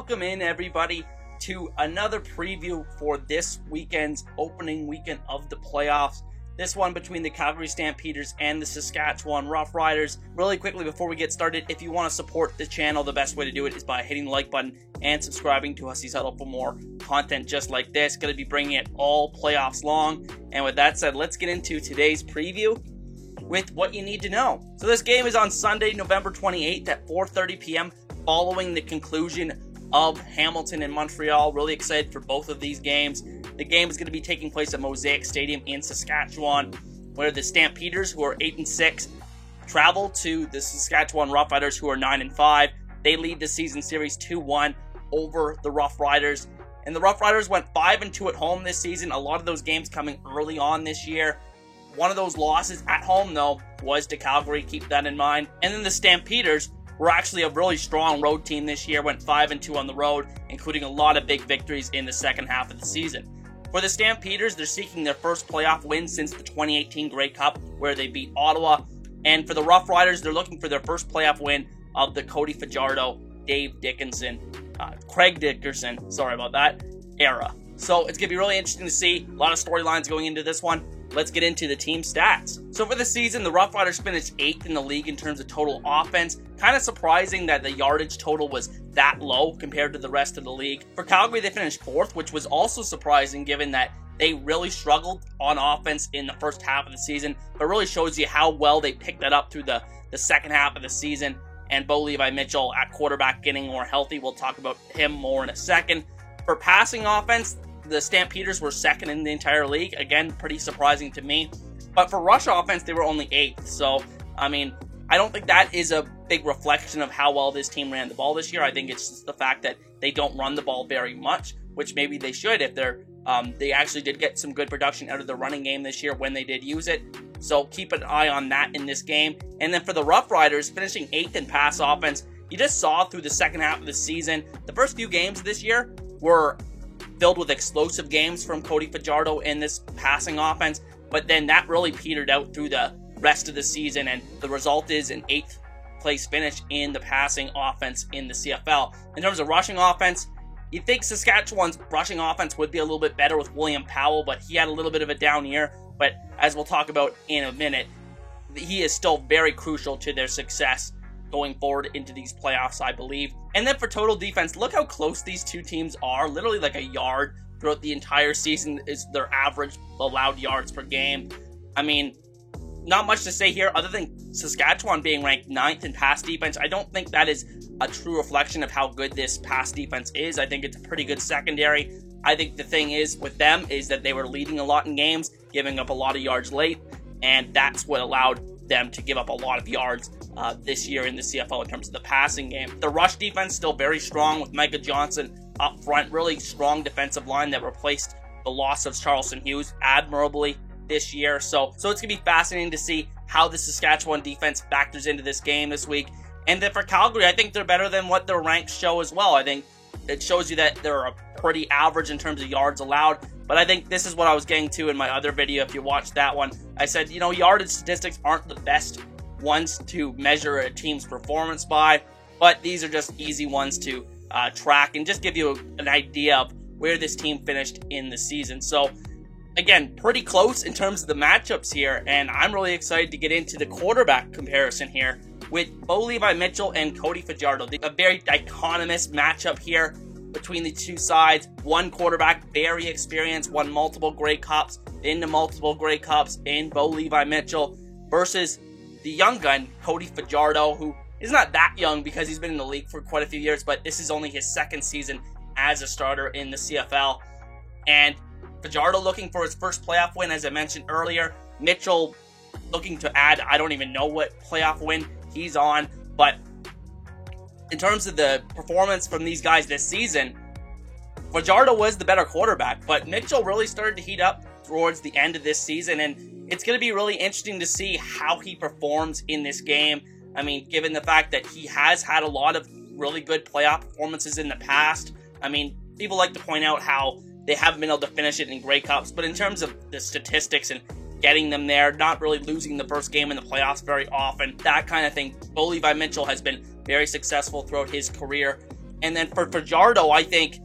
welcome in everybody to another preview for this weekend's opening weekend of the playoffs. This one between the Calgary Stampeders and the Saskatchewan Roughriders. Really quickly before we get started, if you want to support the channel, the best way to do it is by hitting the like button and subscribing to Hussey's Huddle for more content just like this. Going to be bringing it all playoffs long. And with that said, let's get into today's preview with what you need to know. So this game is on Sunday, November 28th at 4:30 p.m. following the conclusion of Hamilton and Montreal. Really excited for both of these games. The game is going to be taking place at Mosaic Stadium in Saskatchewan, where the Stampeders, who are 8-6, travel to the Saskatchewan Roughriders, who are 9-5. They lead the season series 2-1 over the Roughriders. And the Roughriders went 5-2 at home this season. A lot of those games coming early on this year. One of those losses at home, though, was to Calgary. Keep that in mind. And then the Stampeders were actually a really strong road team this year. Went 5-2 on the road, including a lot of big victories in the second half of the season. For the Stampeders, they're seeking their first playoff win since the 2018 Grey Cup, where they beat Ottawa. And for the Roughriders, they're looking for their first playoff win of the Cody Fajardo, Craig Dickerson, sorry about that, era. So it's going to be really interesting to see. A lot of storylines going into this one. Let's get into the team stats. So for the season, the Roughriders finished 8th in the league in terms of total offense. Kind of surprising that the yardage total was that low compared to the rest of the league. For Calgary, they finished 4th, which was also surprising given that they really struggled on offense in the first half of the season, but really shows you how well they picked that up through the second half of the season. And Bo Levi-Mitchell at quarterback getting more healthy. We'll talk about him more in a second. For passing offense, the Stampeders were 2nd in the entire league. Again, pretty surprising to me. But for rush offense, they were only 8th. So, I mean, I don't think that is a big reflection of how well this team ran the ball this year. I think it's just the fact that they don't run the ball very much, which maybe they should if they actually did get some good production out of the running game this year when they did use it. So keep an eye on that in this game. And then for the Roughriders, finishing 8th in pass offense, you just saw through the second half of the season, the first few games this year were filled with explosive games from Cody Fajardo in this passing offense, but then that really petered out through the rest of the season, and the result is an 8th place finish in the passing offense in the CFL. In terms of rushing offense, you'd think Saskatchewan's rushing offense would be a little bit better with William Powell, but he had a little bit of a down year, but as we'll talk about in a minute, he is still very crucial to their success going forward into these playoffs, I believe. And then for total defense, look how close these two teams are. Literally like a yard throughout the entire season is their average allowed yards per game. I mean, not much to say here other than Saskatchewan being ranked 9th in pass defense. I don't think that is a true reflection of how good this pass defense is. I think it's a pretty good secondary. I think the thing is with them is that they were leading a lot in games, giving up a lot of yards late, and that's what allowed them to give up a lot of yards this year in the CFL in terms of the passing game. The rush defense still very strong with Micah Johnson up front. Really strong defensive line that replaced the loss of Charleston Hughes admirably this year. So it's going to be fascinating to see how the Saskatchewan defense factors into this game this week. And then for Calgary, I think they're better than what their ranks show as well. I think it shows you that they're a pretty average in terms of yards allowed. But I think this is what I was getting to in my other video. If you watched that one, I said, yardage statistics aren't the best ones to measure a team's performance by, but these are just easy ones to track and just give you an idea of where this team finished in the season. So again, pretty close in terms of the matchups here, and I'm really excited to get into the quarterback comparison here with Bo Levi-Mitchell and Cody Fajardo. A very dichotomous matchup here between the two sides. One quarterback, very experienced, won multiple Grey Cups, into multiple Grey Cups in Bo Levi-Mitchell versus the young gun, Cody Fajardo, who is not that young because he's been in the league for quite a few years, but this is only his second season as a starter in the CFL. And Fajardo looking for his first playoff win, as I mentioned earlier. Mitchell looking to add, I don't even know what playoff win he's on, but in terms of the performance from these guys this season, Fajardo was the better quarterback, but Mitchell really started to heat up towards the end of this season, and it's going to be really interesting to see how he performs in this game. I mean, given the fact that he has had a lot of really good playoff performances in the past. I mean, people like to point out how they haven't been able to finish it in Grey Cups, but in terms of the statistics and getting them there, not really losing the first game in the playoffs very often, that kind of thing, Bo Levi-Mitchell has been very successful throughout his career And then for Fajardo, I think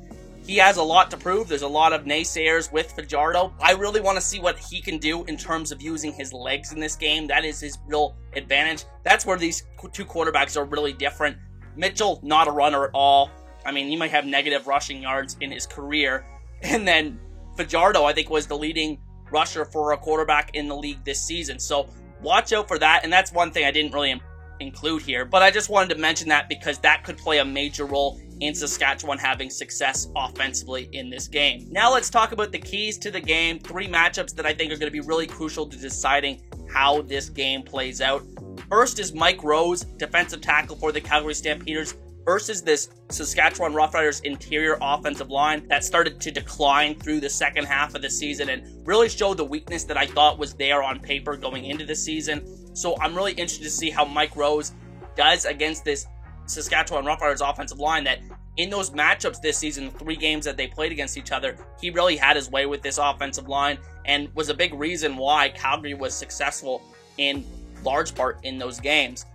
he has a lot to prove. There's a lot of naysayers with Fajardo. I really want to see what he can do in terms of using his legs in this game. That is his real advantage. That's where these two quarterbacks are really different. Mitchell, not a runner at all. I mean, he might have negative rushing yards in his career. And then Fajardo, I think, was the leading rusher for a quarterback in the league this season. So watch out for that. And that's one thing I didn't really include here, but I just wanted to mention that because that could play a major role in Saskatchewan having success offensively in this game. Now let's talk about the keys to the game. 3 matchups that I think are going to be really crucial to deciding how this game plays out. First is Mike Rose, defensive tackle for the Calgary Stampeders, versus this Saskatchewan Roughriders interior offensive line that started to decline through the second half of the season and really showed the weakness that I thought was there on paper going into the season. So I'm really interested to see how Mike Rose does against this Saskatchewan Roughriders offensive line that in those matchups this season, 3 games that they played against each other, he really had his way with this offensive line and was a big reason why Calgary was successful in large part in those games.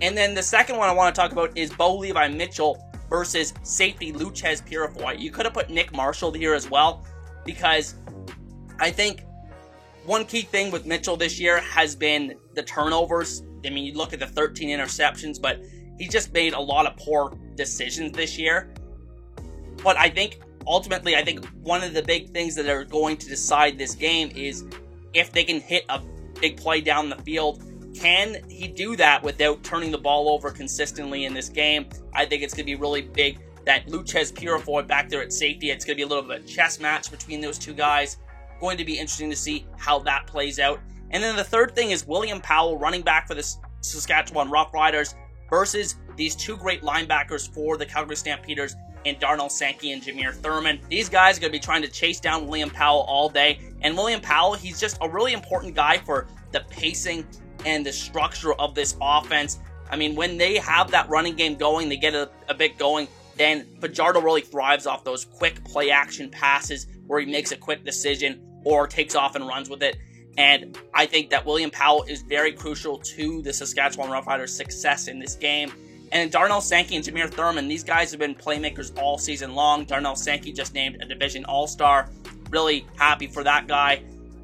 And then the second one I want to talk about is Bo Levi Mitchell versus safety Loucheiz Purifoy. You could have put Nick Marshall here as well, because I think one key thing with Mitchell this year has been the turnovers. I mean, you look at the 13 interceptions, but he just made a lot of poor decisions this year. But I think, ultimately, one of the big things that are going to decide this game is if they can hit a big play down the field. Can he do that without turning the ball over consistently in this game? I think it's going to be really big that Loucheiz Purifoy back there at safety. It's going to be a little bit of a chess match between those two guys. Going to be interesting to see how that plays out. And then the third thing is William Powell, running back for the Saskatchewan Roughriders, versus these 2 great linebackers for the Calgary Stampeders in Darnell Sankey and Jameer Thurman. These guys are going to be trying to chase down William Powell all day. And William Powell, he's just a really important guy for the pacing and the structure of this offense. I mean, when they have that running game going, they get a bit going, then Fajardo really thrives off those quick play action passes where he makes a quick decision or takes off and runs with it. And I think that William Powell is very crucial to the Saskatchewan Roughriders' success in this game. And Darnell Sankey and Jameer Thurman, these guys have been playmakers all season long. Darnell Sankey just named a Division All-Star. Really happy for that guy.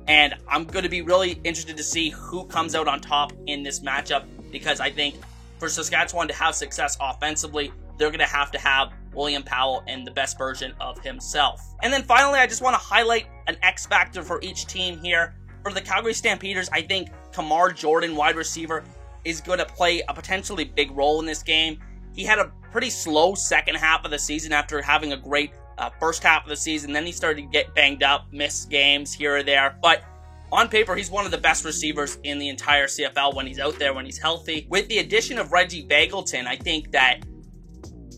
And I'm going to be really interested to see who comes out on top in this matchup, because I think for Saskatchewan to have success offensively, they're going to have William Powell and the best version of himself. And then finally, I just want to highlight an X factor for each team here. For the Calgary Stampeders, I think Kamar Jordan, wide receiver, is going to play a potentially big role in this game. He had a pretty slow second half of the season after having a great first half of the season. Then he started to get banged up, miss games here or there. But on paper, he's one of the best receivers in the entire CFL when he's out there, when he's healthy. With the addition of Reggie Begelton, I think that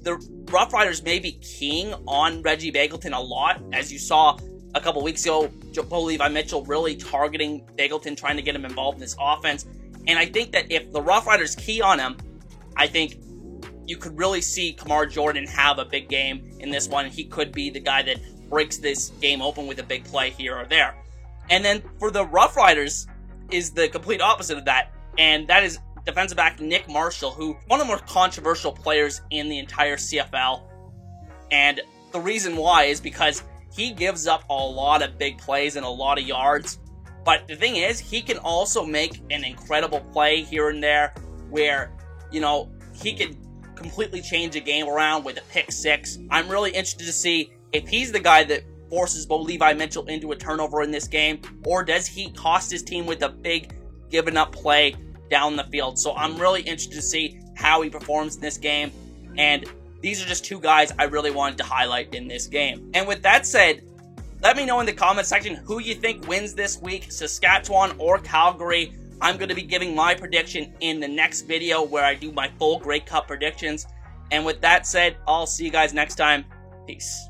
the Roughriders may be keying on Reggie Begelton a lot, as you saw a couple weeks ago, Bo Levi Mitchell really targeting Begelton, trying to get him involved in this offense. And I think that if the Roughriders key on him, I think you could really see Kamar Jordan have a big game in this one. He could be the guy that breaks this game open with a big play here or there. And then for the Roughriders is the complete opposite of that, and that is defensive back Nick Marshall, who one of the more controversial players in the entire CFL. And the reason why is because he gives up a lot of big plays and a lot of yards. But the thing is, he can also make an incredible play here and there where, you know, he could completely change a game around with a pick 6. I'm really interested to see if he's the guy that forces Bo Levi Mitchell into a turnover in this game, or does he cost his team with a big given up play down the field. So I'm really interested to see how he performs in this game, and these are just 2 guys I really wanted to highlight in this game. And with that said, let me know in the comment section who you think wins this week, Saskatchewan or Calgary. I'm going to be giving my prediction in the next video where I do my full Grey Cup predictions. And with that said, I'll see you guys next time. Peace.